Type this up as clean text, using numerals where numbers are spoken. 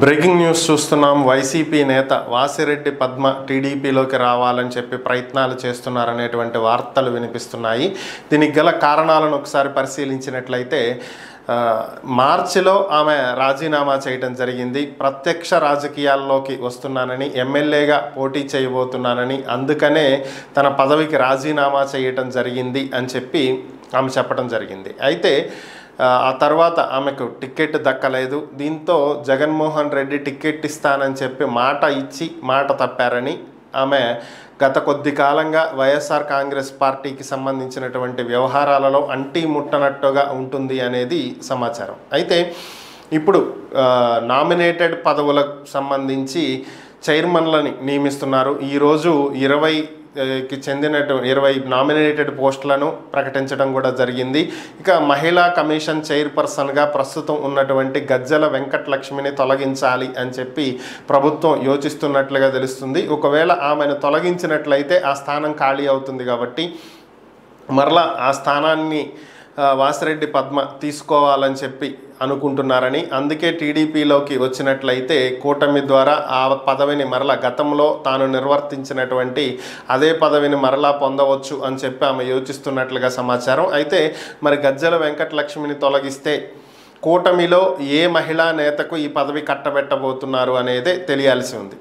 Breaking news చూస్తున్నాం. YCP నేత వాసిరెడ్డి పద్మ టీడీపీలోకి రావాలని చెప్పి ప్రయత్నాలు చేస్తున్నారనేటువంటి వార్తలు వినిపిస్తున్నాయి. దీనికి గల కారణాలను ఒకసారి పరిశీలించినట్లయితే మార్చిలో ఆమె రాజీనామా చేయడం జరిగింది. ప్రత్యక్ష రాజకీయాల్లోకి వస్తున్నానని, ఎమ్మెల్యేగా పోటీ చేయబోతున్నానని, అందుకనే తన పదవికి రాజీనామా చేయటం జరిగింది అని చెప్పి ఆమె చెప్పడం జరిగింది. అయితే ఆ తర్వాత ఆమెకు టికెట్ దక్కలేదు. దీంతో జగన్మోహన్ రెడ్డి టికెట్ ఇస్తానని చెప్పి మాట ఇచ్చి మాట తప్పారని, ఆమె గత కొద్ది కాలంగా వైఎస్ఆర్ కాంగ్రెస్ పార్టీకి సంబంధించినటువంటి వ్యవహారాలలో అంటీ ముట్టనట్టుగా ఉంటుంది అనేది సమాచారం. అయితే ఇప్పుడు నామినేటెడ్ పదవులకు సంబంధించి చైర్మన్లని నియమిస్తున్నారు. ఈరోజు 20కి చెందిన 20 నామినేటెడ్ పోస్టులను ప్రకటించడం కూడా జరిగింది. ఇక మహిళా కమిషన్ చైర్పర్సన్గా ప్రస్తుతం ఉన్నటువంటి గజ్జల వెంకటలక్ష్మిని తొలగించాలి అని చెప్పి ప్రభుత్వం యోచిస్తున్నట్లుగా తెలుస్తుంది. ఒకవేళ ఆమెను తొలగించినట్లయితే ఆ స్థానం ఖాళీ అవుతుంది. కాబట్టి మరలా ఆ స్థానాన్ని వాసిరెడ్డి పద్మ తీసుకోవాలని చెప్పి అనుకుంటున్నారని, అందుకే టీడీపీలోకి వచ్చినట్లయితే కూటమి ద్వారా ఆ పదవిని మరలా గతంలో తాను నిర్వర్తించినటువంటి అదే పదవిని మరలా పొందవచ్చు అని చెప్పి ఆమె యోచిస్తున్నట్లుగా సమాచారం. అయితే మరి గజ్జల వెంకటలక్ష్మిని తొలగిస్తే కూటమిలో ఏ మహిళా నేతకు ఈ పదవి కట్టబెట్టబోతున్నారు అనేదే తెలియాల్సి ఉంది.